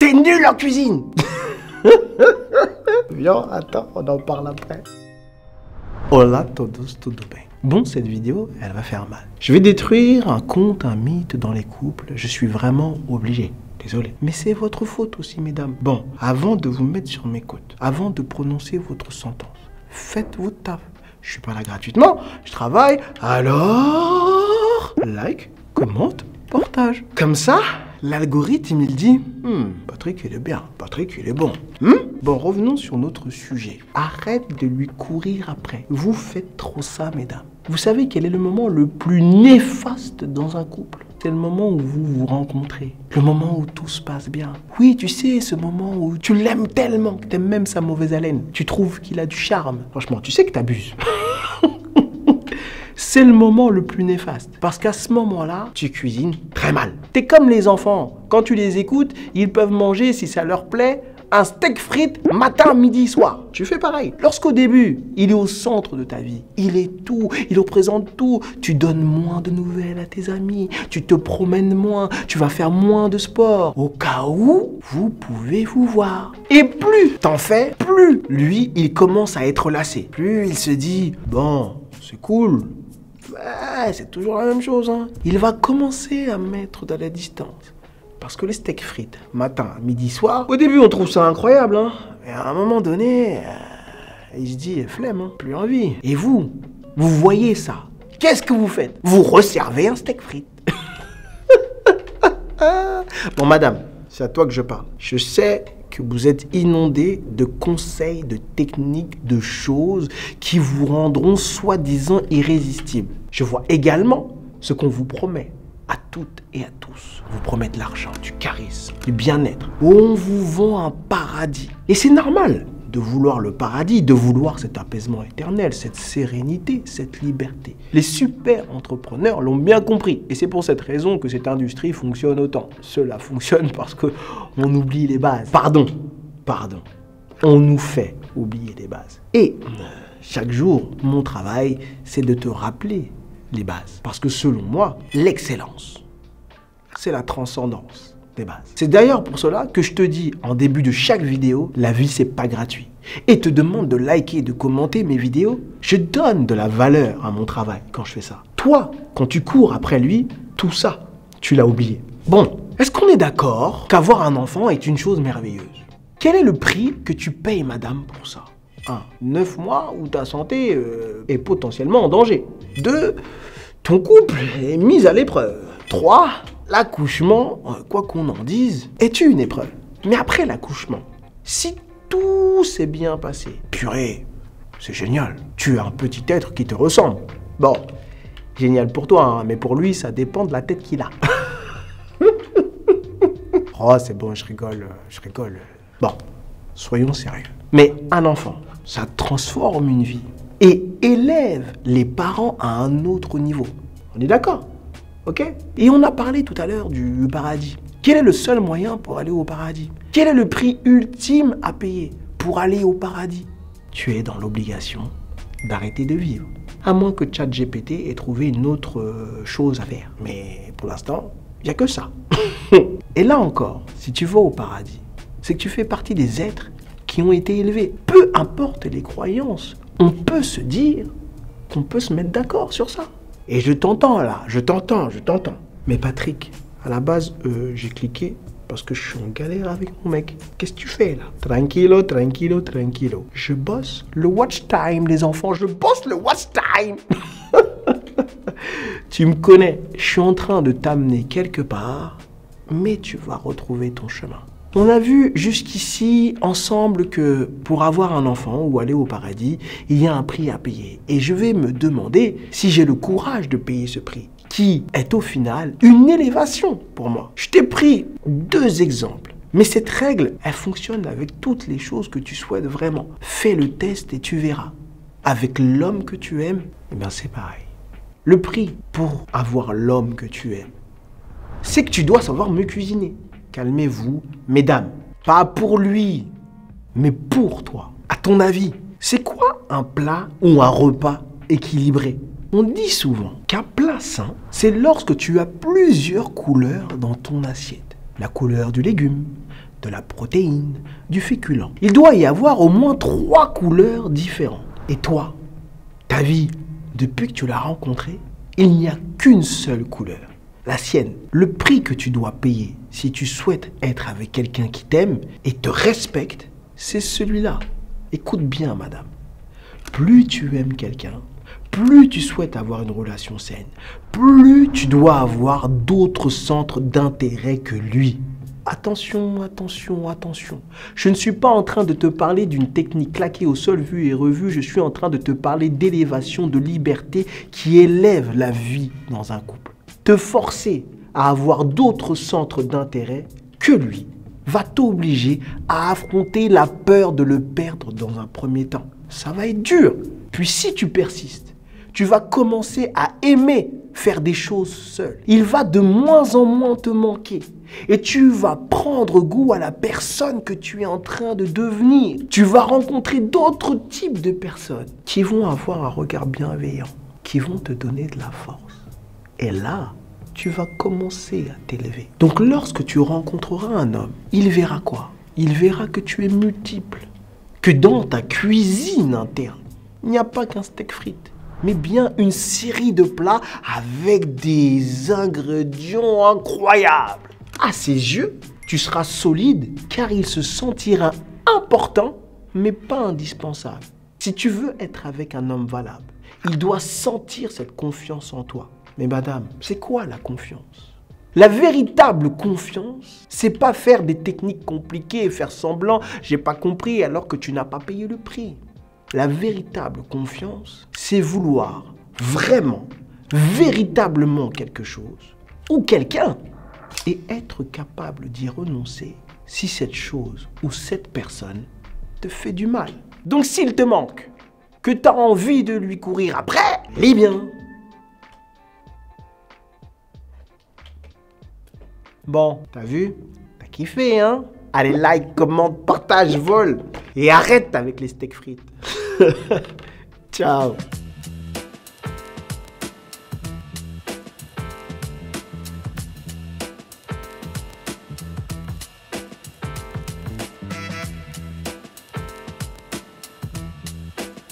T'es nul en cuisine. Viens, attends, on en parle après. Hola todos, tudo bem. Bon, cette vidéo, elle va faire mal. Je vais détruire un conte, un mythe dans les couples. Je suis vraiment obligé. Désolé. Mais c'est votre faute aussi, mesdames. Bon, avant de vous mettre sur mes côtes, avant de prononcer votre sentence, faites votre taf. Je suis pas là gratuitement, je travaille. Alors, like, commente, partage. Comme ça, l'algorithme, il dit Patrick, il est bien. Patrick, il est bon. Bon, revenons sur notre sujet. Arrête de lui courir après. Vous faites trop ça, mesdames. Vous savez quel est le moment le plus néfaste dans un couple? C'est le moment où vous vous rencontrez. Le moment où tout se passe bien. Oui, tu sais, ce moment où tu l'aimes tellement que t'aimes même sa mauvaise haleine. Tu trouves qu'il a du charme. Franchement, tu sais que t'abuses. C'est le moment le plus néfaste. Parce qu'à ce moment-là, tu cuisines très mal. T'es comme les enfants. Quand tu les écoutes, ils peuvent manger, si ça leur plaît, un steak frites matin, midi, soir. Tu fais pareil. Lorsqu'au début, il est au centre de ta vie. Il est tout. Il représente tout. Tu donnes moins de nouvelles à tes amis. Tu te promènes moins. Tu vas faire moins de sport. Au cas où, vous pouvez vous voir. Et plus t'en fais, plus lui, il commence à être lassé. Plus il se dit, bon, c'est cool. Ouais, c'est toujours la même chose. Hein. Il va commencer à mettre de la distance. Parce que les steaks frites, matin, midi, soir, au début on trouve ça incroyable, hein. Et à un moment donné, il se dit, flemme, hein, plus envie. Et vous voyez ça. Qu'est-ce que vous faites? Vous resservez un steak frites. Bon, madame, c'est à toi que je parle. Je sais que vous êtes inondé de conseils, de techniques, de choses qui vous rendront soi-disant irrésistibles. Je vois également ce qu'on vous promet. À toutes et à tous, on vous promet de l'argent, du charisme, du bien-être. On vous vend un paradis. Et c'est normal de vouloir le paradis, de vouloir cet apaisement éternel, cette sérénité, cette liberté. Les super entrepreneurs l'ont bien compris. Et c'est pour cette raison que cette industrie fonctionne autant. Cela fonctionne parce qu'on oublie les bases. Pardon. On nous fait oublier les bases. Et chaque jour, mon travail, c'est de te rappeler les bases. Parce que selon moi, l'excellence, c'est la transcendance des bases. C'est d'ailleurs pour cela que je te dis en début de chaque vidéo, la vie c'est pas gratuit. Et te demande de liker, de commenter mes vidéos. Je donne de la valeur à mon travail quand je fais ça. Toi, quand tu cours après lui, tout ça, tu l'as oublié. Bon, est-ce qu'on est d'accord qu'avoir un enfant est une chose merveilleuse? Quel est le prix que tu payes, madame, pour ça? 1. 9 mois où ta santé est potentiellement en danger. 2. Ton couple est mis à l'épreuve. 3. L'accouchement, quoi qu'on en dise, est une épreuve. Mais après l'accouchement, si tout s'est bien passé, purée, c'est génial. Tu as un petit être qui te ressemble. Bon, génial pour toi, hein, mais pour lui, ça dépend de la tête qu'il a. Oh, c'est bon, je rigole. Bon, soyons sérieux. Mais un enfant, ça transforme une vie et élève les parents à un autre niveau. On est d'accord? Ok? Et on a parlé tout à l'heure du paradis. Quel est le seul moyen pour aller au paradis? Quel est le prix ultime à payer pour aller au paradis? Tu es dans l'obligation d'arrêter de vivre. À moins que ChatGPT ait trouvé une autre chose à faire. Mais pour l'instant, il n'y a que ça. Et là encore, si tu vas au paradis, c'est que tu fais partie des êtres qui ont été élevés. Peu importe les croyances, on peut se dire qu'on peut se mettre d'accord sur ça. Et je t'entends là, je t'entends. Mais Patrick, à la base, j'ai cliqué parce que je suis en galère avec mon mec. Qu'est-ce que tu fais là? Tranquilo. Je bosse le watch time, les enfants, je bosse le watch time. Tu me connais, je suis en train de t'amener quelque part, mais tu vas retrouver ton chemin. On a vu jusqu'ici ensemble que pour avoir un enfant ou aller au paradis, il y a un prix à payer. Et je vais me demander si j'ai le courage de payer ce prix, qui est au final une élévation pour moi. Je t'ai pris 2 exemples. Mais cette règle, elle fonctionne avec toutes les choses que tu souhaites vraiment. Fais le test et tu verras. Avec l'homme que tu aimes, eh bien c'est pareil. Le prix pour avoir l'homme que tu aimes, c'est que tu dois savoir mieux cuisiner. Calmez-vous, mesdames. Pas pour lui, mais pour toi. À ton avis, c'est quoi un plat ou un repas équilibré? On dit souvent qu'un plat sain, c'est lorsque tu as plusieurs couleurs dans ton assiette. La couleur du légume, de la protéine, du féculent. Il doit y avoir au moins 3 couleurs différentes. Et toi, ta vie, depuis que tu l'as rencontrée, il n'y a qu'une seule couleur, la sienne. Le prix que tu dois payer si tu souhaites être avec quelqu'un qui t'aime et te respecte, c'est celui-là. Écoute bien, madame. Plus tu aimes quelqu'un, plus tu souhaites avoir une relation saine, plus tu dois avoir d'autres centres d'intérêt que lui. Attention, attention, attention. Je ne suis pas en train de te parler d'une technique claquée au sol, vue et revue. Je suis en train de te parler d'élévation, de liberté qui élève la vie dans un couple. Te forcer à avoir d'autres centres d'intérêt que lui va t'obliger à affronter la peur de le perdre dans un premier temps. Ça va être dur. Puis si tu persistes, tu vas commencer à aimer faire des choses seul. Il va de moins en moins te manquer. Et tu vas prendre goût à la personne que tu es en train de devenir. Tu vas rencontrer d'autres types de personnes qui vont avoir un regard bienveillant, qui vont te donner de la force. Et là, tu vas commencer à t'élever. Donc lorsque tu rencontreras un homme, il verra quoi? Il verra que tu es multiple. Que dans ta cuisine interne, il n'y a pas qu'un steak frites, mais bien une série de plats avec des ingrédients incroyables. À ses yeux, tu seras solide car il se sentira important, mais pas indispensable. Si tu veux être avec un homme valable, il doit sentir cette confiance en toi. Mais madame, c'est quoi la confiance? La véritable confiance, c'est pas faire des techniques compliquées et faire semblant « j'ai pas compris » alors que tu n'as pas payé le prix. La véritable confiance, c'est vouloir vraiment, véritablement quelque chose ou quelqu'un et être capable d'y renoncer si cette chose ou cette personne te fait du mal. Donc s'il te manque, que tu as envie de lui courir après, lis bien. Bon, t'as vu? T'as kiffé, hein? Allez, like, commente, partage, vole. Et arrête avec les steaks frites. Ciao.